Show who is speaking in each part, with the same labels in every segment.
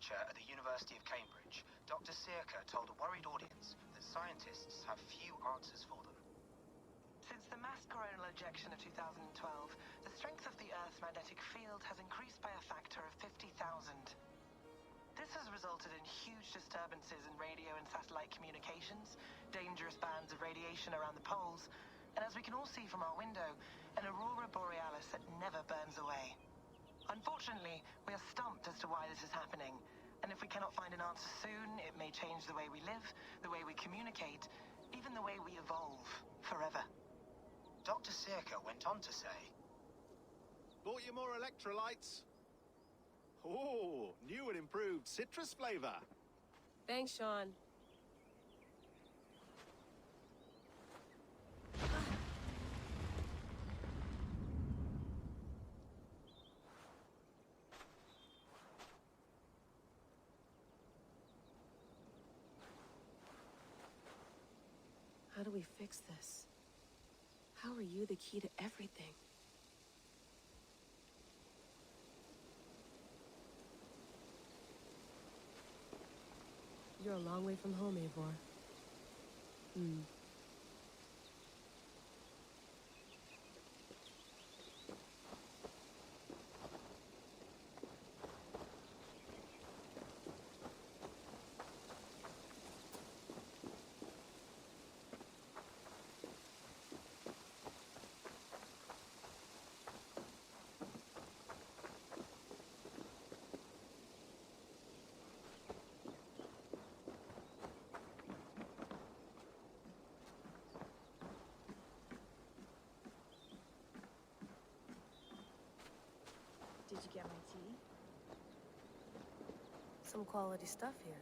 Speaker 1: lecture at the University of Cambridge, Dr. Sirka told a worried audience that scientists have few answers for them.
Speaker 2: Since the mass coronal ejection of 2012, the strength of the Earth's magnetic field has increased by a factor of 50,000. This has resulted in huge disturbances in radio and satellite communications, dangerous bands of radiation around the poles, and as we can all see from our window, an aurora borealis that never burns away. Unfortunately, we are stumped as to why this is happening, and if we cannot find an answer soon, it may change the way we live, the way we communicate, even the way we evolve forever.
Speaker 1: Dr. Sirka went on to say,
Speaker 3: "Bought you more electrolytes? Oh, new and improved citrus flavor."
Speaker 4: Thanks, Sean. How do we fix this? How are you the key to everything? You're a long way from home, Eivor.
Speaker 5: Did you get my tea?
Speaker 4: Some quality stuff here.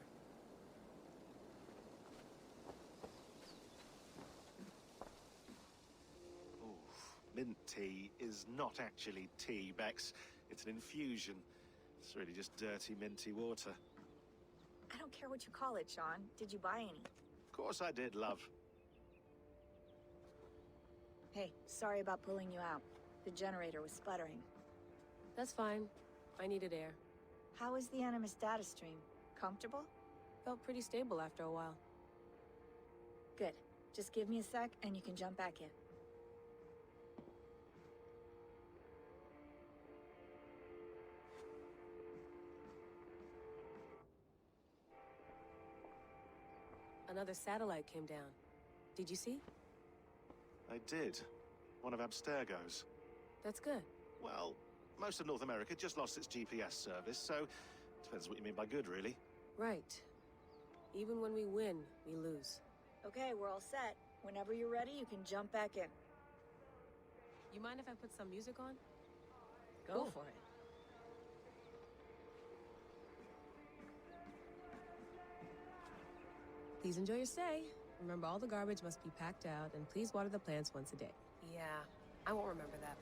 Speaker 3: Mint tea is not actually tea, Bex. It's an infusion. It's really just dirty, minty water.
Speaker 5: I don't care what you call it, Sean. Did you buy any?
Speaker 3: Of course I did, love.
Speaker 5: Hey, sorry about pulling you out. The generator was sputtering.
Speaker 4: That's fine. I needed air.
Speaker 5: How was the Animus data stream? Comfortable?
Speaker 4: Felt pretty stable after a while.
Speaker 5: Good. Just give me a sec and you can jump back in.
Speaker 4: Another satellite came down. Did you see?
Speaker 3: I did. One of Abstergo's.
Speaker 4: That's good.
Speaker 3: Well, most of North America just lost its GPS service, so depends what you mean by good, really.
Speaker 4: Right. Even when we win, we lose.
Speaker 5: Okay, we're all set. Whenever you're ready, you can jump back in.
Speaker 4: You mind if I put some music on?
Speaker 5: Go for it.
Speaker 4: Please enjoy your stay. Remember, all the garbage must be packed out, and please water the plants once a day. Yeah, I won't remember that.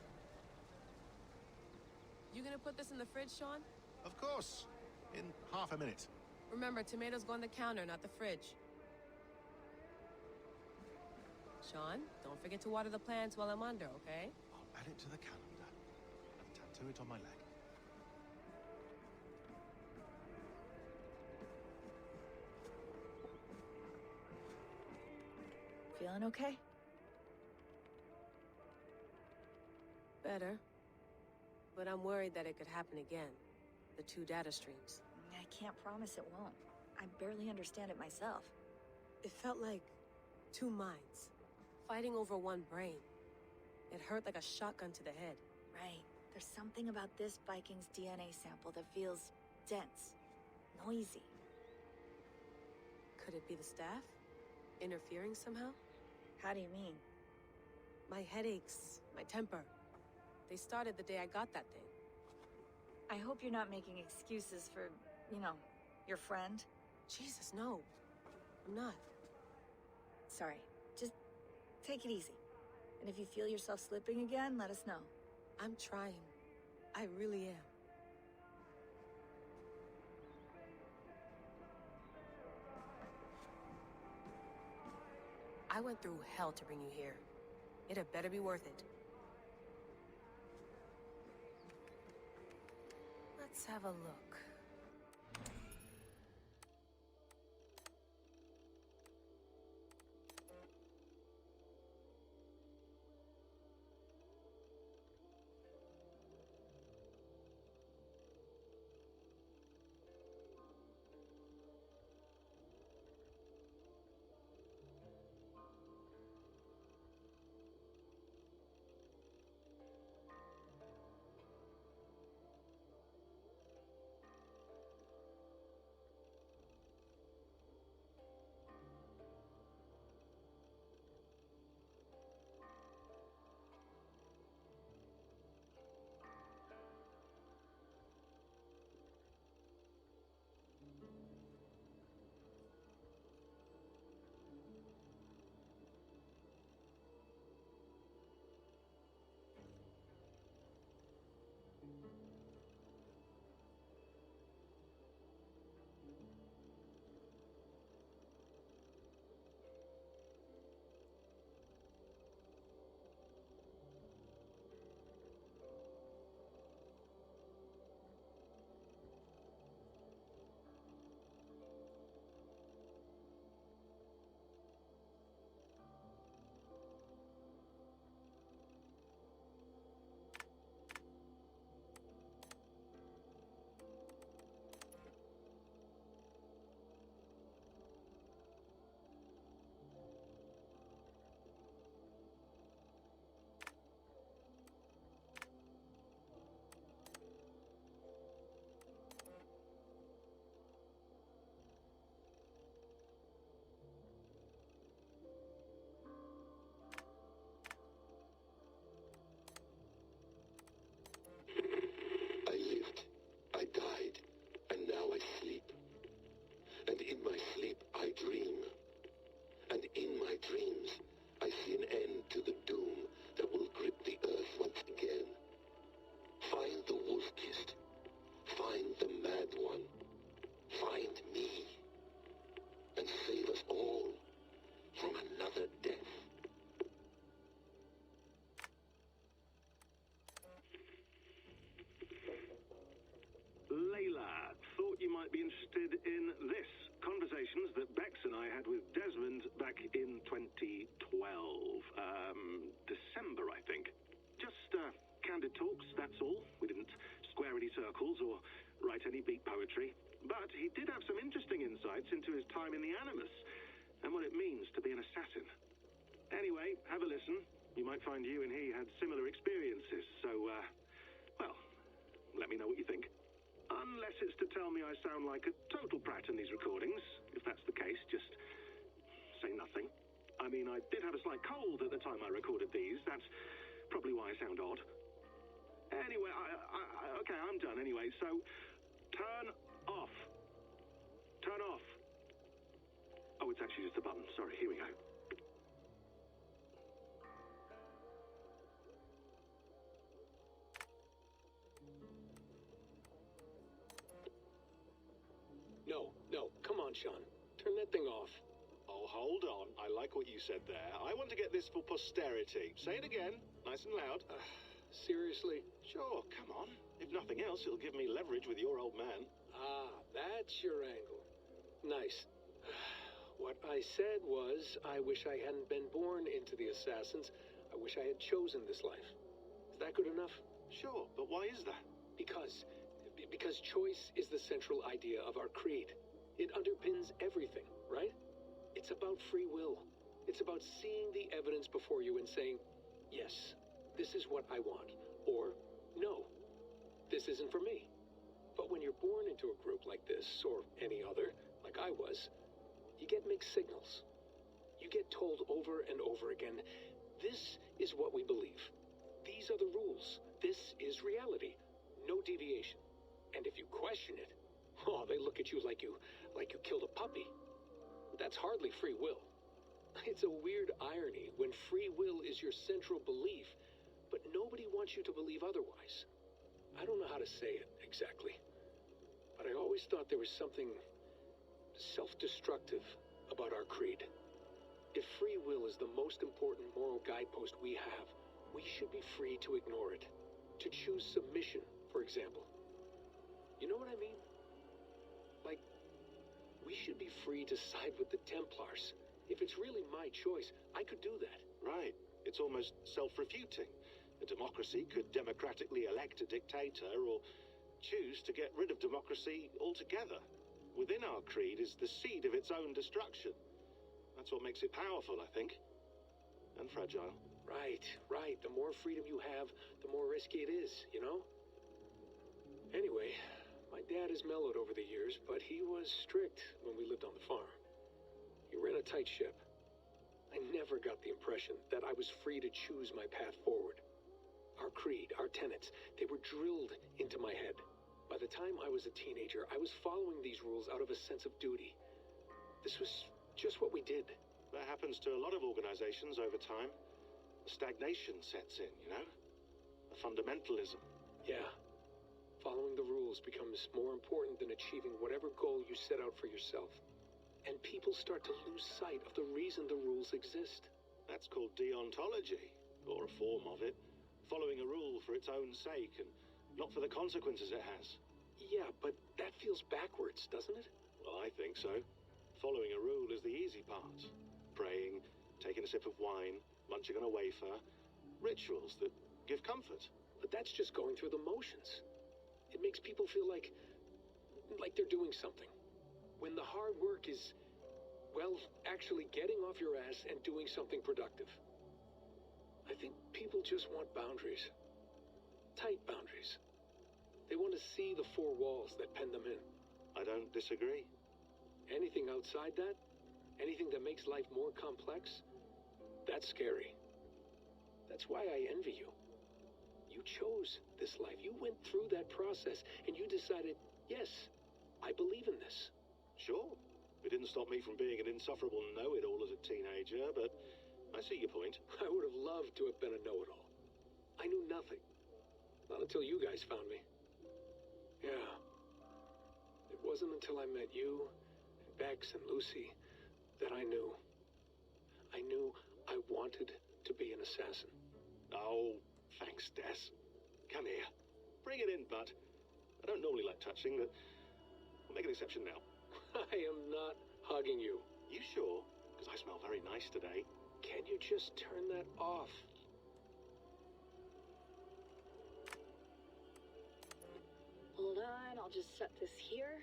Speaker 4: You gonna put this in the fridge, Sean?
Speaker 3: Of course. In half a minute.
Speaker 4: Remember, tomatoes go on the counter, not the fridge. Sean, don't forget to water the plants while I'm under, okay?
Speaker 3: I'll add it to the calendar and tattoo it on my leg.
Speaker 5: Feeling okay?
Speaker 4: Better. But I'm worried that it could happen again. The two data streams.
Speaker 5: I can't promise it won't. I barely understand it myself.
Speaker 4: It felt like two minds, fighting over one brain. It hurt like a shotgun to the head.
Speaker 5: Right. There's something about this Viking's DNA sample that feels dense, noisy.
Speaker 4: Could it be the staff? Interfering somehow?
Speaker 5: How do you mean?
Speaker 4: My headaches, my temper. They started the day I got that thing.
Speaker 5: I hope you're not making excuses for, your friend.
Speaker 4: Jesus, no. I'm not.
Speaker 5: Sorry. Just take it easy. And if you feel yourself slipping again, let us know.
Speaker 4: I'm trying. I really am. I went through hell to bring you here. It had better be worth it. Let's have a look.
Speaker 3: interested in this. Conversations that Bex and I had with Desmond back in 2012. December, I think. Just candid talks, that's all. We didn't square any circles or write any beat poetry. But he did have some interesting insights into his time in the Animus and what it means to be an assassin. Anyway, have a listen. You might find you and he had similar experiences, so, well, let me know what you think. Unless it's to tell me I sound like a total prat in these recordings. If that's the case, just say nothing. I mean, I did have a slight cold at the time I recorded these. That's probably why I sound odd. Anyway, okay, I'm done anyway, so turn off. Turn off. Oh, it's actually just a button. Sorry, here we go.
Speaker 6: No, come on, Sean. Turn that thing off.
Speaker 3: Oh, hold on. I like what you said there. I want to get this for posterity. Say it again, nice and loud.
Speaker 6: Seriously?
Speaker 3: Sure, come on. If nothing else, it'll give me leverage with your old man.
Speaker 6: Ah, that's your angle. Nice. What I said was, I wish I hadn't been born into the Assassins. I wish I had chosen this life. Is that good enough?
Speaker 3: Sure, but why is that?
Speaker 6: Because choice is the central idea of our creed. It underpins everything, right? It's about free will. It's about seeing the evidence before you and saying, yes, this is what I want, or no, this isn't for me. But when you're born into a group like this, or any other, like I was, you get mixed signals. You get told over and over again, this is what we believe. These are the rules. This is reality. No deviation. And if you question it, oh, they look at you like you killed a puppy. That's hardly free will. It's a weird irony when free will is your central belief, but nobody wants you to believe otherwise. I don't know how to say it exactly, but I always thought there was something self-destructive about our creed. If free will is the most important moral guidepost we have, we should be free to ignore it. To choose submission, for example. You know what I mean? Like, we should be free to side with the Templars. If it's really my choice, I could do that.
Speaker 3: Right. It's almost self-refuting. A democracy could democratically elect a dictator or choose to get rid of democracy altogether. Within our creed is the seed of its own destruction. That's what makes it powerful, I think. And fragile.
Speaker 6: Right. The more freedom you have, the more risky it is, you know? Anyway, my dad has mellowed over the years, but he was strict when we lived on the farm. He ran a tight ship. I never got the impression that I was free to choose my path forward. Our creed, our tenets, they were drilled into my head. By the time I was a teenager, I was following these rules out of a sense of duty. This was just what we did.
Speaker 3: That happens to a lot of organizations over time. Stagnation sets in, you know? A fundamentalism.
Speaker 6: Yeah. Following the rules becomes more important than achieving whatever goal you set out for yourself. And people start to lose sight of the reason the rules exist.
Speaker 3: That's called deontology, or a form of it. Following a rule for its own sake and not for the consequences it has.
Speaker 6: Yeah, but that feels backwards, doesn't it?
Speaker 3: Well, I think so. Following a rule is the easy part. Praying, taking a sip of wine, munching on a wafer. Rituals that give comfort.
Speaker 6: But that's just going through the motions. It makes people feel like they're doing something. When the hard work is, well, actually getting off your ass and doing something productive. I think people just want boundaries. Tight boundaries. They want to see the four walls that pen them in.
Speaker 3: I don't disagree.
Speaker 6: Anything outside that, anything that makes life more complex, that's scary. That's why I envy you. You chose this life. You went through that process and you decided, yes, I believe in this.
Speaker 3: Sure. It didn't stop me from being an insufferable know-it-all as a teenager, but I see your point.
Speaker 6: I would have loved to have been a know-it-all. I knew nothing. Not until you guys found me. Yeah. It wasn't until I met you, and Bex and Lucy, that I knew. I knew I wanted to be an assassin.
Speaker 3: Oh, thanks, Des. Come here. Bring it in, bud. I don't normally like touching, but We'll make an exception now.
Speaker 6: I am not hugging you.
Speaker 3: You sure? Because I smell very nice today.
Speaker 6: Can you just turn that off?
Speaker 5: Hold on, I'll just set this here.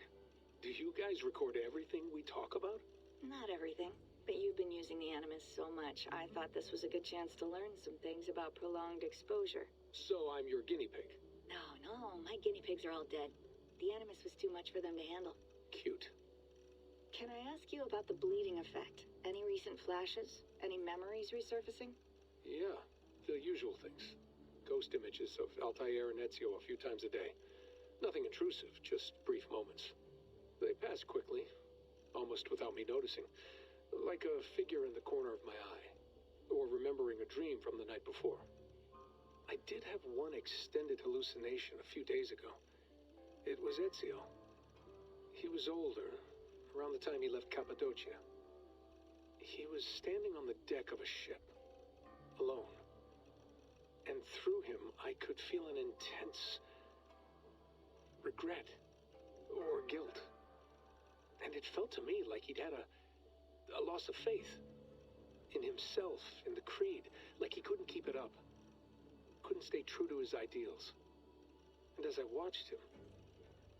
Speaker 6: Do you guys record everything we talk about?
Speaker 5: Not everything, but you've been using the Animus so much, I thought this was a good chance to learn some things about prolonged exposure.
Speaker 6: So I'm your guinea pig.
Speaker 5: No, my guinea pigs are all dead. The Animus was too much for them to handle.
Speaker 6: Cute.
Speaker 5: Can I ask you about the bleeding effect? Any recent flashes? Any memories resurfacing?
Speaker 6: Yeah, the usual things. Ghost images of Altair and Ezio a few times a day. Nothing intrusive, just brief moments. They pass quickly, almost without me noticing. Like a figure in the corner of my eye. Or remembering a dream from the night before. I did have one extended hallucination a few days ago. It was Ezio. He was older, around the time he left Cappadocia. He was standing on the deck of a ship, alone. And through him, I could feel an intense regret or guilt. And it felt to me like he'd had a loss of faith in himself, in the Creed, like he couldn't keep it up, couldn't stay true to his ideals. And as I watched him,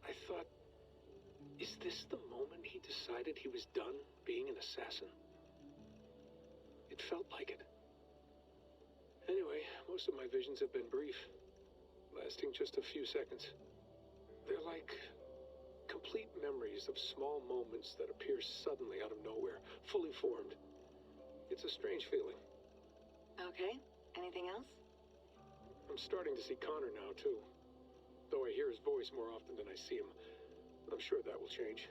Speaker 6: I thought, is this the moment he decided he was done being an assassin? It felt like it. Anyway, most of my visions have been brief, lasting just a few seconds. They're like complete memories of small moments that appear suddenly out of nowhere, fully formed. It's a strange feeling.
Speaker 5: Okay, anything else?
Speaker 6: I'm starting to see Connor now, too. Though I hear his voice more often than I see him. I'm sure that will change.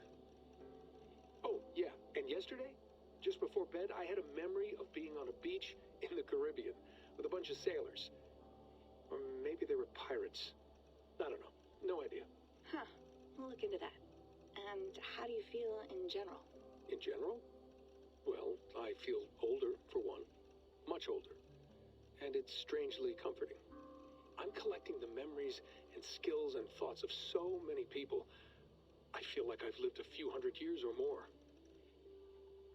Speaker 6: Oh, yeah, and yesterday, just before bed, I had a memory of being on a beach in the Caribbean with a bunch of sailors. Or maybe they were pirates. I don't know. No idea.
Speaker 5: Huh, we'll look into that. And how do you feel in general?
Speaker 6: In general? Well, I feel older, for one. Much older. And it's strangely comforting. I'm collecting the memories and skills and thoughts of so many people. I feel like I've lived a few hundred years or more.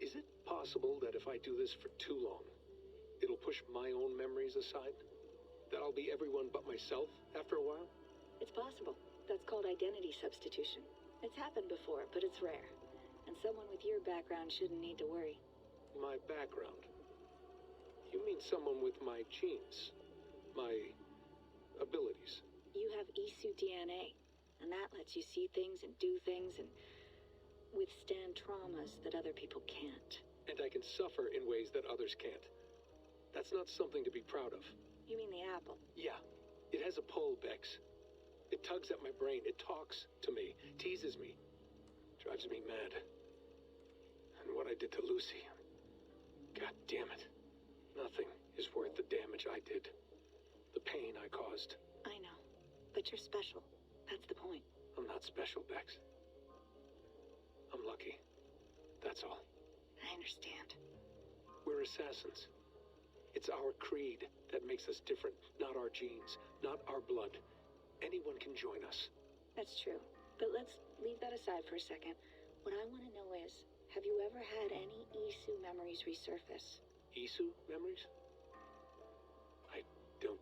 Speaker 6: Is it possible that if I do this for too long, it'll push my own memories aside? That I'll be everyone but myself after a while?
Speaker 5: It's possible. That's called identity substitution. It's happened before, but it's rare. And someone with your background shouldn't need to worry.
Speaker 6: My background? You mean someone with my genes? My abilities?
Speaker 5: You have Isu DNA, and that lets you see things and do things and withstand traumas that other people can't.
Speaker 6: And I can suffer in ways that others can't. That's not something to be proud of.
Speaker 5: You mean the apple?
Speaker 6: Yeah. It has a pull, Bex. It tugs at my brain. It talks to me. Teases me. Drives me mad. And what I did to Lucy. God damn it. Nothing is worth the damage I did. The pain I caused.
Speaker 5: I know. But you're special. That's the point.
Speaker 6: I'm not special, Bex. I'm lucky. That's all.
Speaker 5: I understand.
Speaker 6: We're assassins. It's our creed that makes us different, not our genes, not our blood. Anyone can join us.
Speaker 5: That's true. But let's leave that aside for a second. What I want to know is, have you ever had any Isu memories resurface?
Speaker 6: Isu memories? I don't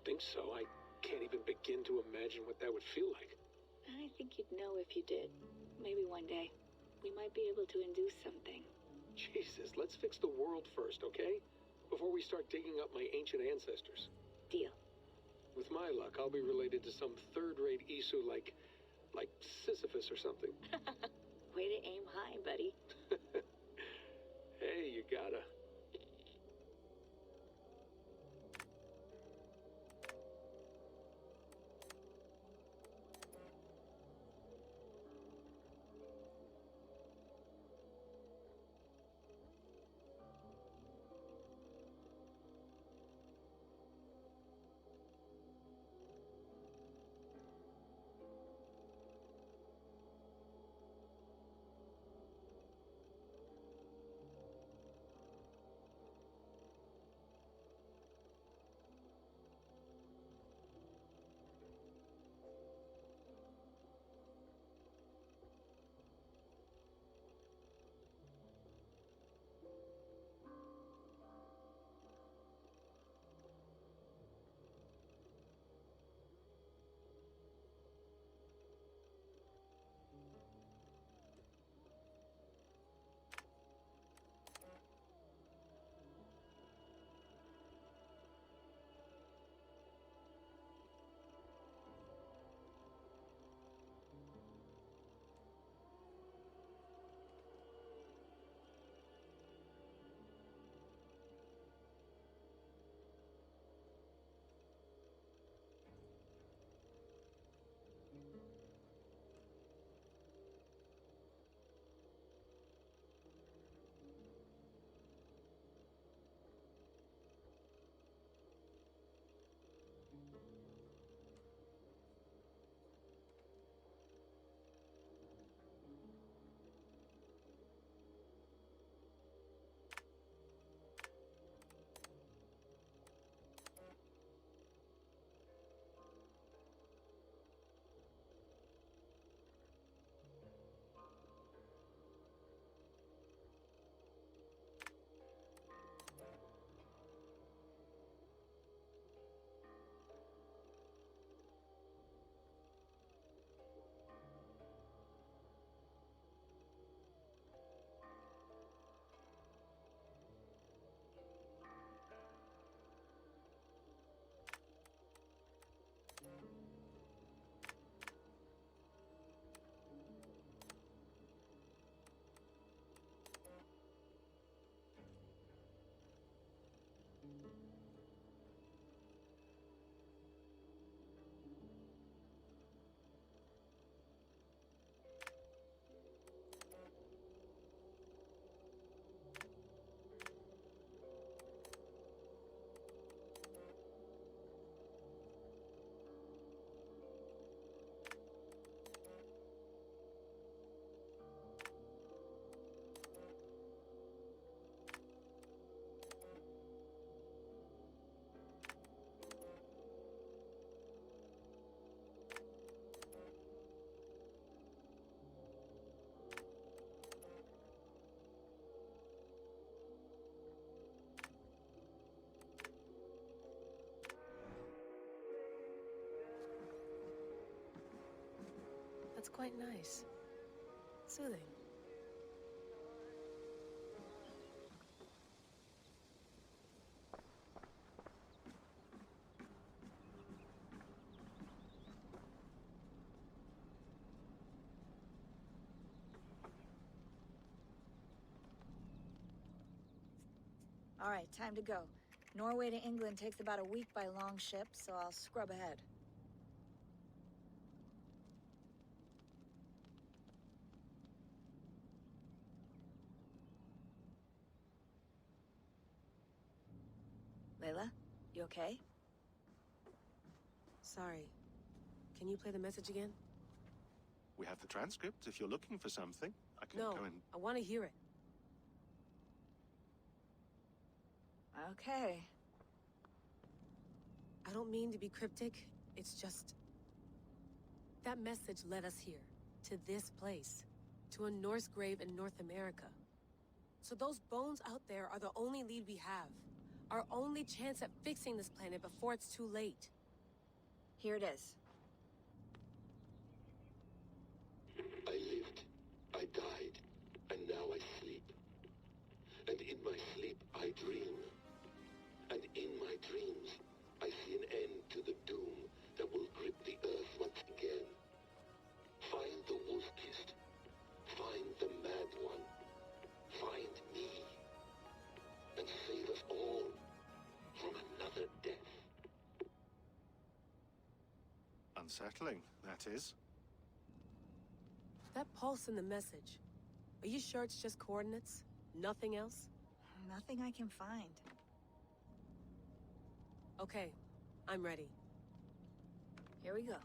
Speaker 6: think so. I can't even begin to imagine what that would feel like.
Speaker 5: I think you'd know if you did. Maybe one day. We might be able to induce something.
Speaker 6: Jesus, let's fix the world first, okay? Before we start digging up my ancient ancestors.
Speaker 5: Deal.
Speaker 6: With my luck, I'll be related to some third-rate Isu like Sisyphus or something.
Speaker 5: Way to aim high, buddy.
Speaker 6: Hey, you gotta.
Speaker 4: That's quite nice. Soothing.
Speaker 7: All right, time to go. Norway to England takes about a week by long ship, so I'll scrub ahead. Layla, you okay?
Speaker 4: Sorry. Can you play the message again?
Speaker 8: We have the transcript if you're looking for something. I can
Speaker 4: No,
Speaker 8: go and...
Speaker 4: I want to hear it.
Speaker 7: Okay.
Speaker 4: I don't mean to be cryptic. It's just... that message led us here. To this place. To a Norse grave in North America. So those bones out there are the only lead we have. Our only chance at fixing this planet before it's too late.
Speaker 7: Here it is.
Speaker 9: I lived, I died, and now I sleep. And in my sleep I dream. And in my dreams I see an end to the doom that will grip the earth once again. Find the wolf-kissed. Find the mad one. Find me. And save us all from another death.
Speaker 8: Unsettling, that is.
Speaker 4: That pulse in the message. Are you sure it's just coordinates? Nothing else?
Speaker 7: Nothing I can find.
Speaker 4: Okay, I'm ready.
Speaker 7: Here we go.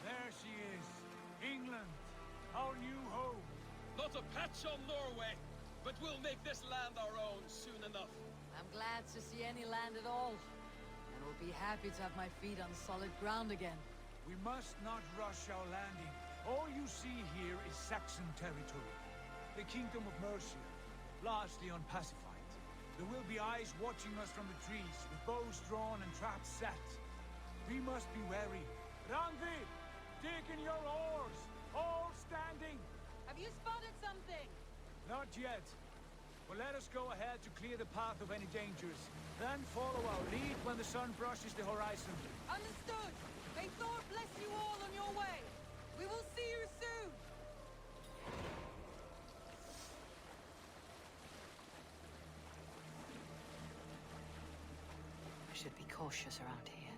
Speaker 10: There she is. England. Our new home.
Speaker 11: Not a patch on Norway, but we'll make this land our own soon enough.
Speaker 12: I'm glad to see any land at all. And will be happy to have my feet on solid ground again.
Speaker 10: We must not rush our landing. All you see here is Saxon territory. The Kingdom of Mercia, largely unpacified. There will be eyes watching us from the trees, with bows drawn and traps set. We must be wary. Randvi, dig in your oars! All standing!
Speaker 12: Have you spotted something?
Speaker 10: Not yet. But let us go ahead to clear the path of any dangers. Then follow our lead when the sun brushes the horizon.
Speaker 12: Understood! May Thor bless you all on your way! We will see you soon! I should be cautious around here.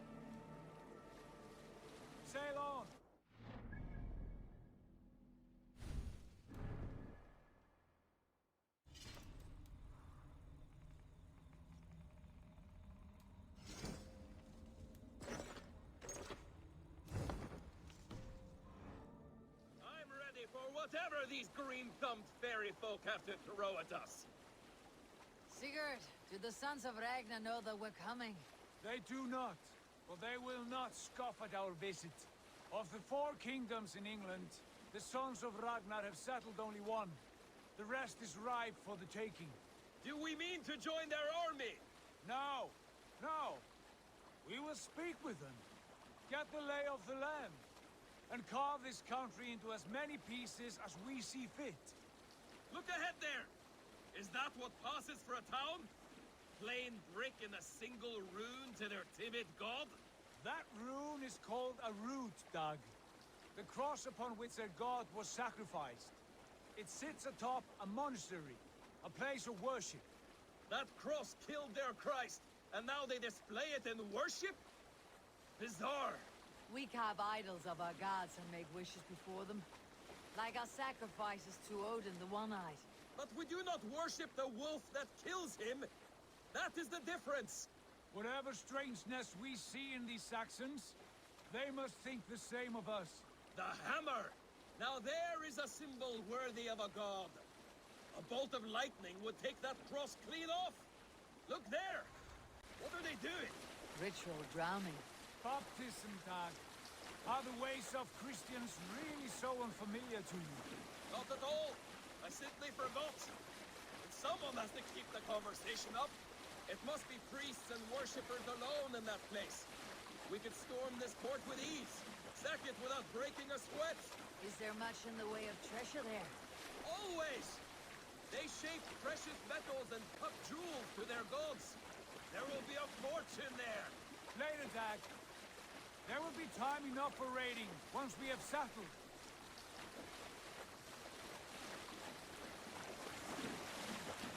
Speaker 10: Sail on!
Speaker 11: I'm ready for whatever these green-thumbed fairy folk have to throw at us.
Speaker 12: Sigurd, do the sons of Ragnar know that we're coming?
Speaker 10: They do not, but they will not scoff at our visit. Of the 4 kingdoms in England, the sons of Ragnar have settled only one. The rest is ripe for the taking.
Speaker 11: Do we mean to join their army?
Speaker 10: No, no. We will speak with them, get the lay of the land, and carve this country into as many pieces as we see fit.
Speaker 11: Look ahead there! Is that what passes for a town? Plain brick in a single rune to their timid god?
Speaker 10: That rune is called a root, Dag. The cross upon which their god was sacrificed. It sits atop a monastery, a place of worship.
Speaker 11: That cross killed their Christ, and now they display it in worship? Bizarre.
Speaker 12: We carve idols of our gods and make wishes before them. Like our sacrifices to Odin, the One-Eyed.
Speaker 11: But we do not worship the wolf that kills him. That is the difference.
Speaker 10: Whatever strangeness we see in these Saxons, they must think the same of us.
Speaker 11: The hammer! Now there is a symbol worthy of a god. A bolt of lightning would take that cross clean off. Look there! What are they doing?
Speaker 12: Ritual drowning.
Speaker 10: Baptism, Dag. Are the ways of Christians really so unfamiliar to you?
Speaker 11: Not at all. I simply forgot. But someone has to keep the conversation up. It must be priests and worshippers alone in that place. We could storm this port with ease. Sack it without breaking a sweat.
Speaker 12: Is there much in the way of treasure there?
Speaker 11: Always! They shape precious metals and cut jewels to their gods. There will be a fortune there.
Speaker 10: Later, Dag. There will be time enough for raiding once we have settled.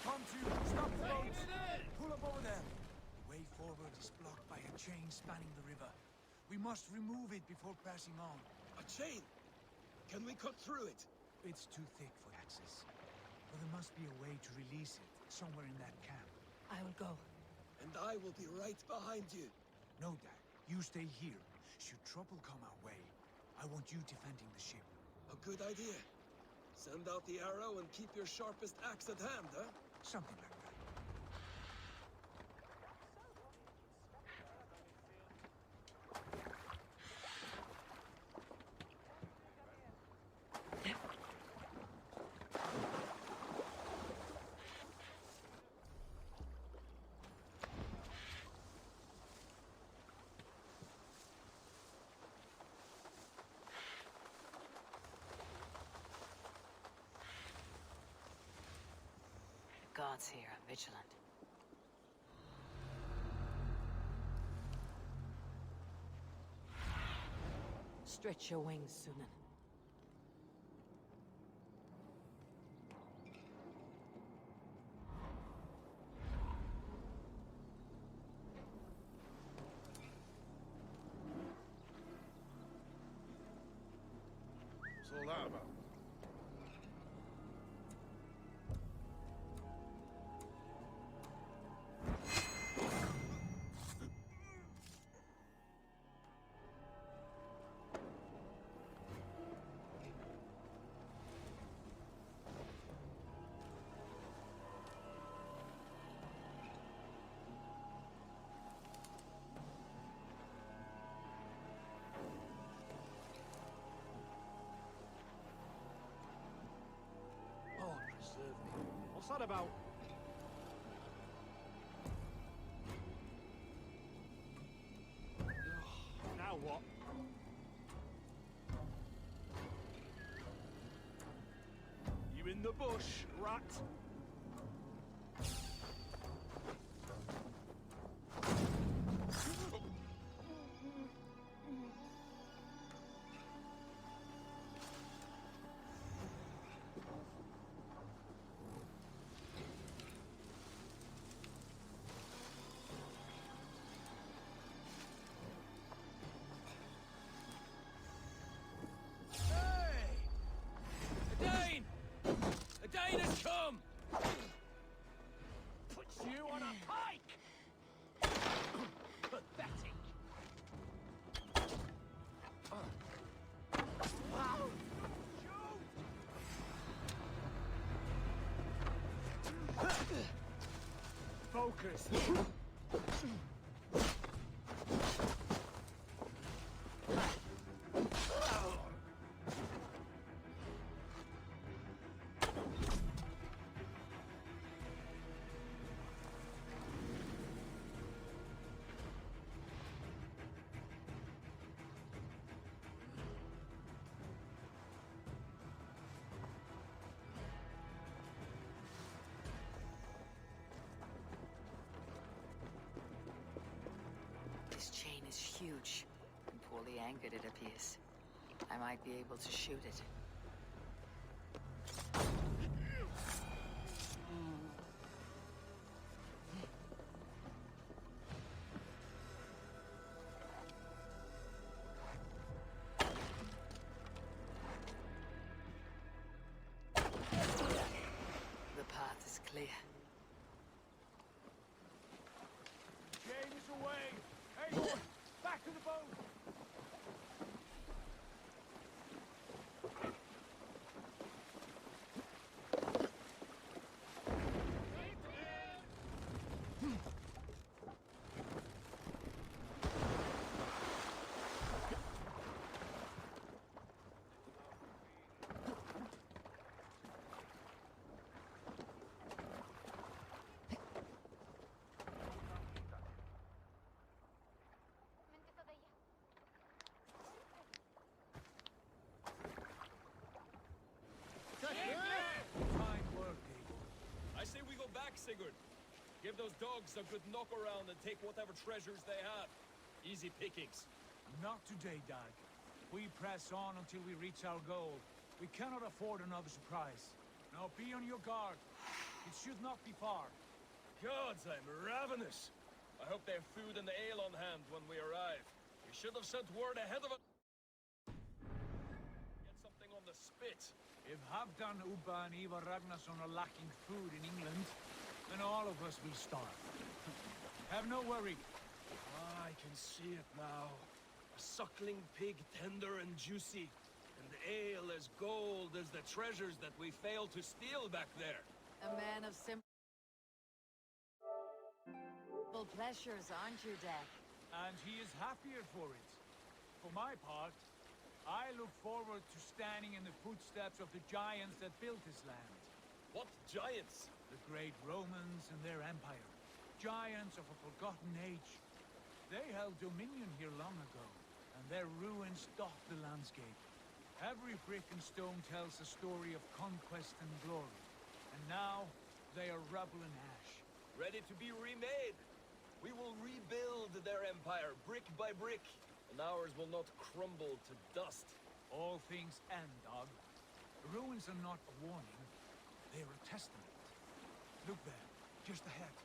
Speaker 10: Come to, stop the boats. Pull up over there. The way forward is blocked by a chain spanning the river. We must remove it before passing on.
Speaker 11: A chain? Can we cut through it?
Speaker 10: It's too thick for access. But there must be a way to release it somewhere in that camp.
Speaker 12: I will go.
Speaker 11: And I will be right behind you.
Speaker 10: No, Dad. You stay here. Should trouble come our way, I want you defending the ship.
Speaker 11: A good idea. Send out the arrow and keep your sharpest axe at hand, huh?
Speaker 10: Something like that.
Speaker 12: Guards here are vigilant. Stretch your wings, Sunan.
Speaker 8: What's all that about?
Speaker 13: What's that about? Now what? You in the bush, rat?
Speaker 11: Dane has come!
Speaker 13: Puts you on a pike! Pathetic! Focus!
Speaker 12: This chain is huge, and poorly anchored it appears. I might be able to shoot it. The path is clear.
Speaker 10: Chain is away! Hey, boy! Back to the boat!
Speaker 11: back, Sigurd. Give those dogs a good knock around and take whatever treasures they have. Easy pickings.
Speaker 10: Not today, Dag. We press on until we reach our goal. We cannot afford another surprise. Now be on your guard. It should not be far.
Speaker 11: Gods, I'm ravenous. I hope they have food and ale on hand when we arrive. We should have sent word ahead of it. Get something on the spit.
Speaker 10: If Halfdan, Ubba, and Ivar Ragnarsson are lacking food in England, then all of us will starve. Have no worry.
Speaker 11: Ah, I can see it now. A suckling pig, tender and juicy. And ale as gold as the treasures that we failed to steal back there.
Speaker 12: A man of simple pleasures, aren't you, Dag?
Speaker 10: And he is happier for it. For my part, I look forward to standing in the footsteps of the giants that built this land.
Speaker 11: What giants?
Speaker 10: The great Romans and their empire. Giants of a forgotten age. They held dominion here long ago, and their ruins dot the landscape. Every brick and stone tells a story of conquest and glory. And now, they are rubble and ash.
Speaker 11: Ready to be remade. We will rebuild their empire, brick by brick, and ours will not crumble to dust.
Speaker 10: All things end, Dog. The ruins are not a warning. They are a testament. Look there, just ahead,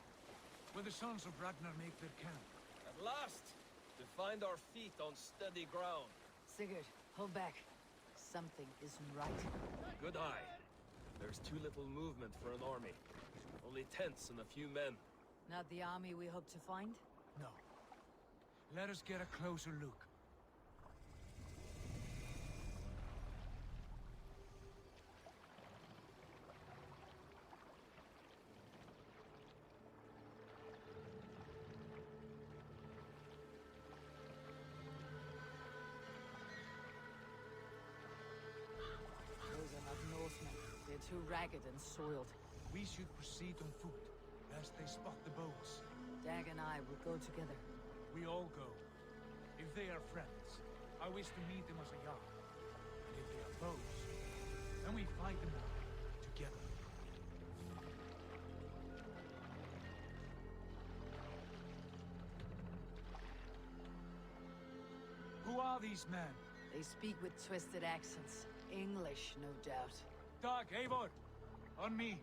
Speaker 10: where the sons of Ragnar make their camp.
Speaker 11: At last, to find our feet on steady ground.
Speaker 12: Sigurd, hold back. Something isn't right.
Speaker 11: Good eye. There's too little movement for an army. Only tents and a few men.
Speaker 12: Not the army we hope to find?
Speaker 10: No. Let us get a closer look.
Speaker 12: Those are not Norsemen. They're too ragged and soiled.
Speaker 10: We should proceed on foot, lest they spot the boats.
Speaker 12: Dag and I will go together.
Speaker 10: We all go. If they are friends, I wish to meet them as a yard. And if they are foes, then we fight them out, together. Who are these men?
Speaker 12: They speak with twisted accents. English, no doubt.
Speaker 10: Dag, Eivor! On me!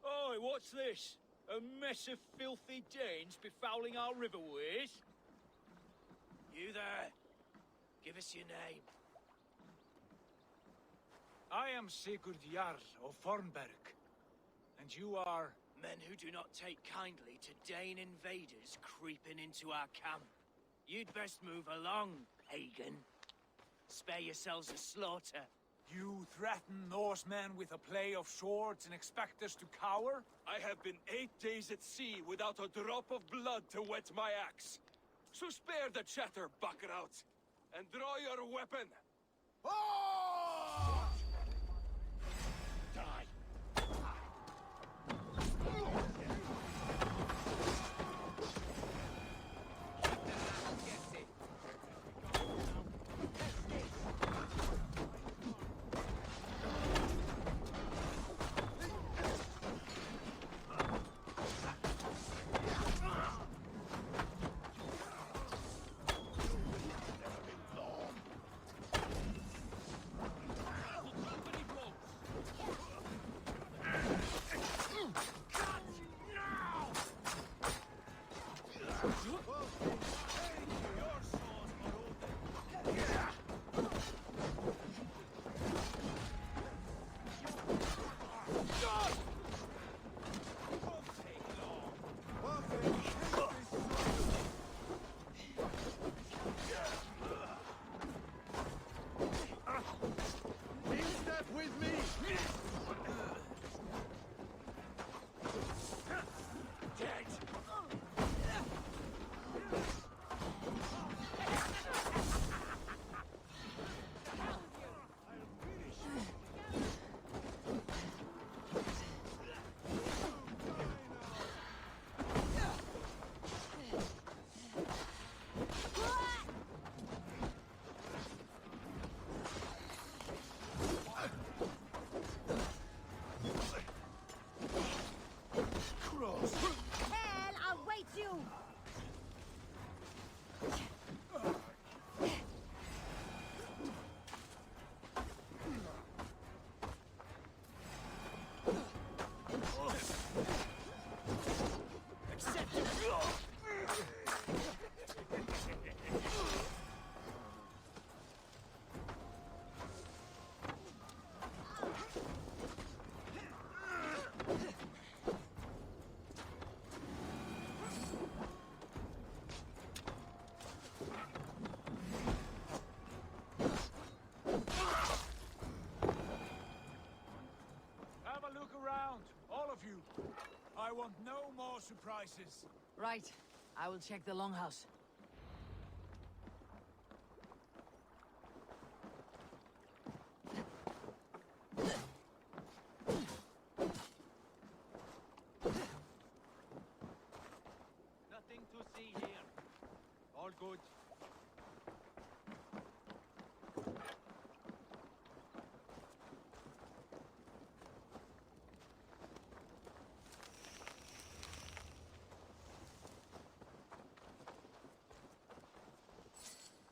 Speaker 13: Oi, what's this? A mess of filthy Danes befouling our riverways? You there. Give us your name.
Speaker 10: I am Sigurd Jarl of Fornberg. And you are...
Speaker 13: Men who do not take kindly to Dane invaders creeping into our camp. You'd best move along, pagan. Spare yourselves a slaughter.
Speaker 10: You threaten Norsemen with a play of swords and expect us to cower?
Speaker 11: I have been 8 days at sea without a drop of blood to wet my axe. So spare the chatter, buckrot, and draw your weapon. Oh! Die.
Speaker 10: you. I want no more surprises.
Speaker 12: Right. I will check the longhouse.
Speaker 14: Nothing to see here. All good.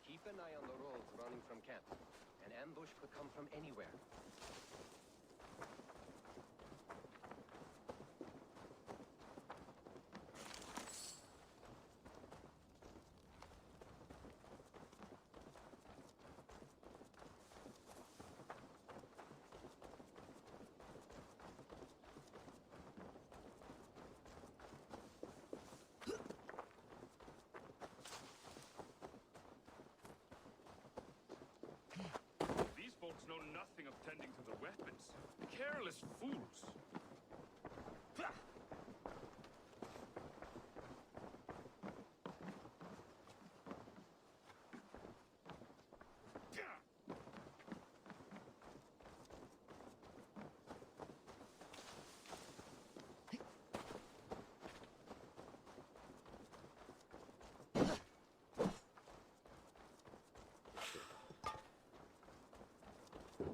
Speaker 15: Keep an eye on the roads running from camp. An ambush could come from anywhere.
Speaker 16: These folks know nothing of tending to the weapons. Careless fools.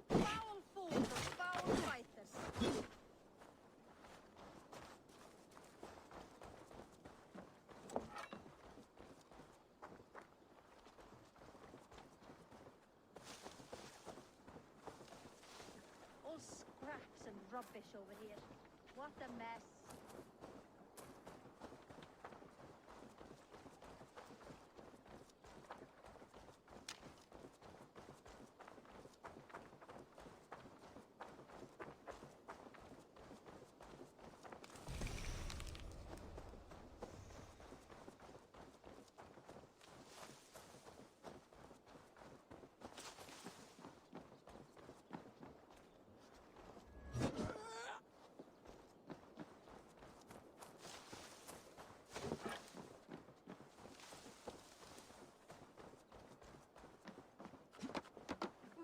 Speaker 7: Foul fools and foul fighters. All scraps and rubbish over here. What a mess.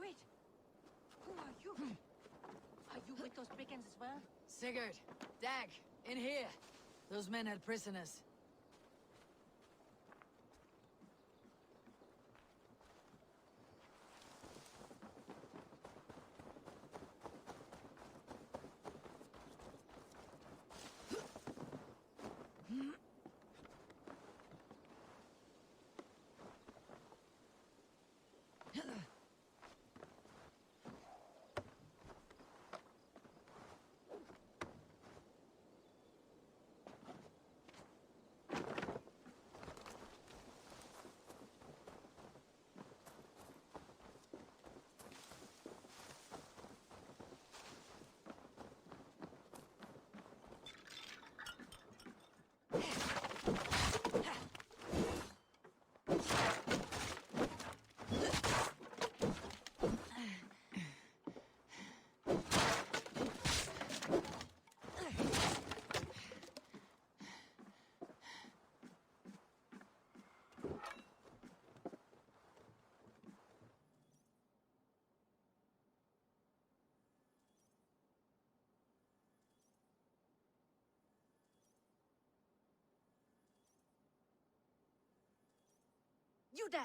Speaker 17: Wait! Who are you? Are you with those brigands as well?
Speaker 12: Sigurd, Dag, in here. Those men had prisoners.
Speaker 17: You there!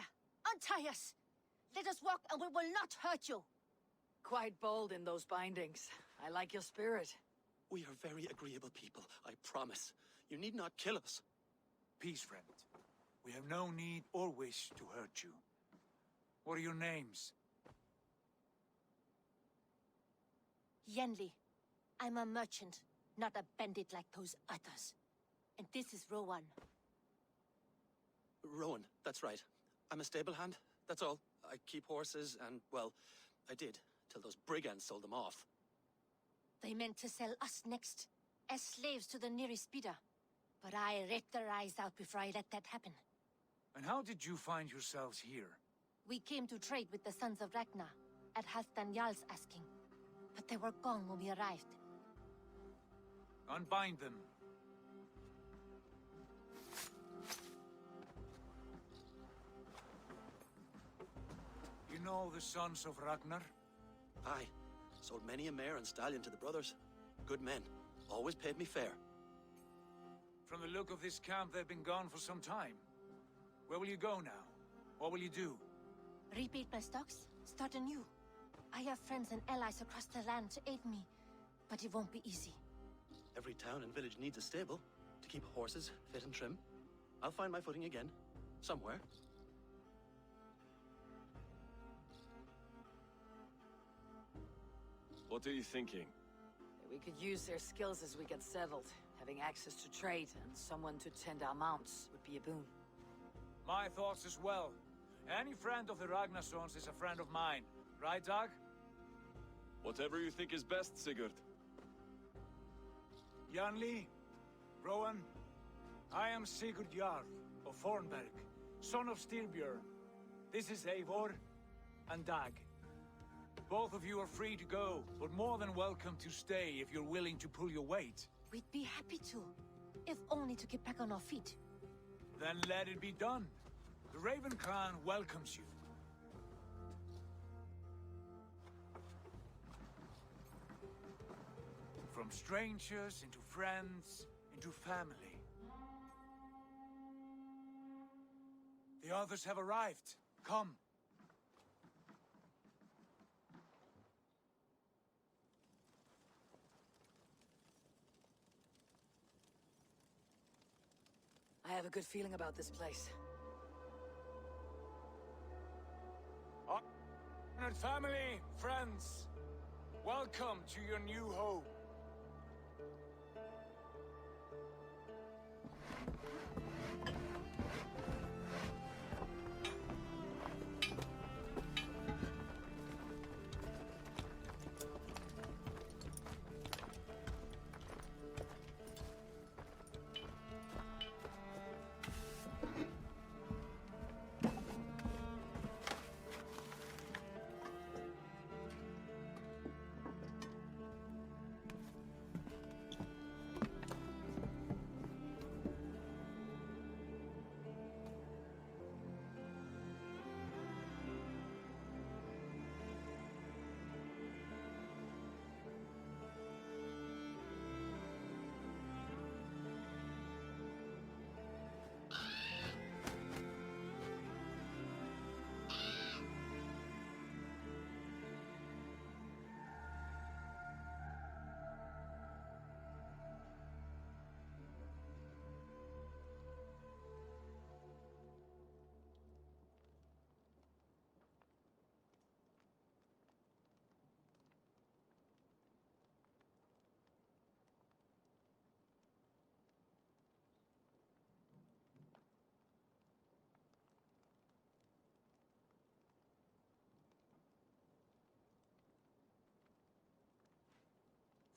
Speaker 17: Untie us! Let us walk and we will not hurt you!
Speaker 12: Quite bold in those bindings. I like your spirit.
Speaker 8: We are very agreeable people, I promise. You need not kill us.
Speaker 10: Peace, friend. We have no need or wish to hurt you. What are your names?
Speaker 17: Yenli, I'm a merchant, not a bandit like those others. And this is Rowan.
Speaker 8: Rowan, that's right. I'm a stable hand, that's all. I keep horses and, well, I did, till those brigands sold them off.
Speaker 17: They meant to sell us next, as slaves to the nearest speeder. But I ripped their eyes out before I let that happen.
Speaker 10: And how did you find yourselves here?
Speaker 17: We came to trade with the Sons of Ragnar, at Halfdan Jarl's asking. But they were gone when we arrived.
Speaker 10: Unbind them. You know the sons of Ragnar?
Speaker 8: Aye. Sold many a mare and stallion to the brothers. Good men. Always paid me fair.
Speaker 10: From the look of this camp, they've been gone for some time. Where will you go now? What will you do?
Speaker 17: Rebuild my stocks? Start anew. I have friends and allies across the land to aid me, but it won't be easy.
Speaker 8: Every town and village needs a stable to keep horses fit and trim. I'll find my footing again. Somewhere.
Speaker 18: What are you thinking?
Speaker 12: We could use their skills as we get settled. Having access to trade and someone to tend our mounts would be a boon.
Speaker 10: My thoughts as well. Any friend of the Ragnarsons is a friend of mine. Right, Dag?
Speaker 18: Whatever you think is best, Sigurd.
Speaker 10: Janli, Rowan, I am Sigurd Jarl of Fornberg, son of Styrbjörn. This is Eivor and Dag. Both of you are free to go, but more than welcome to stay if you're willing to pull your weight.
Speaker 17: We'd be happy to, if only to get back on our feet.
Speaker 10: Then let it be done. The Raven clan welcomes you. From strangers into friends, into family. The others have arrived. Come.
Speaker 12: I have a good feeling about this place.
Speaker 10: Honored family, friends, welcome to your new home.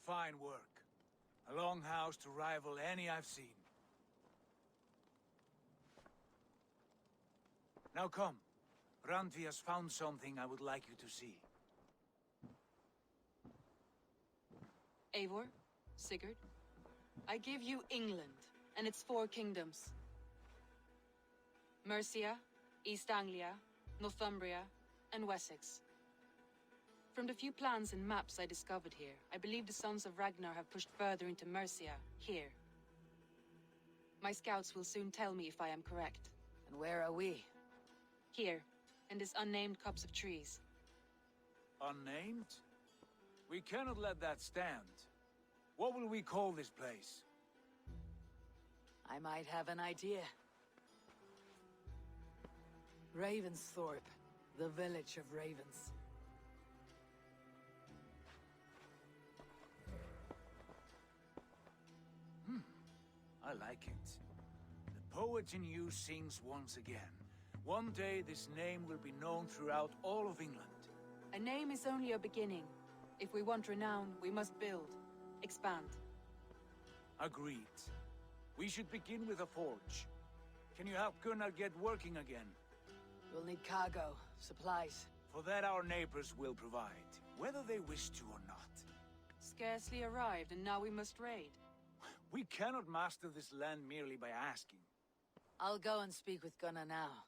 Speaker 10: Fine work. A longhouse to rival any I've seen. Now come. Randvi has found something I would like you to see.
Speaker 19: Eivor, Sigurd, I give you England and its 4 kingdoms. Mercia, East Anglia, Northumbria, and Wessex. From the few plans and maps I discovered here, I believe the Sons of Ragnar have pushed further into Mercia, here. My scouts will soon tell me if I am correct.
Speaker 12: And where are we?
Speaker 19: Here, in this unnamed copse of trees.
Speaker 10: Unnamed? We cannot let that stand. What will we call this place?
Speaker 12: I might have an idea. Ravensthorpe, the village of ravens.
Speaker 10: I like it. The poet in you sings once again. One day this name will be known throughout all of England.
Speaker 19: A name is only a beginning. If we want renown, we must build, expand.
Speaker 10: Agreed. We should begin with a forge. Can you help Gunnar get working again?
Speaker 12: We'll need cargo, supplies.
Speaker 10: For that our neighbors will provide, whether they wish to or not.
Speaker 19: Scarcely arrived, and now we must raid.
Speaker 10: We cannot master this land merely by asking.
Speaker 12: I'll go and speak with Gunnar now.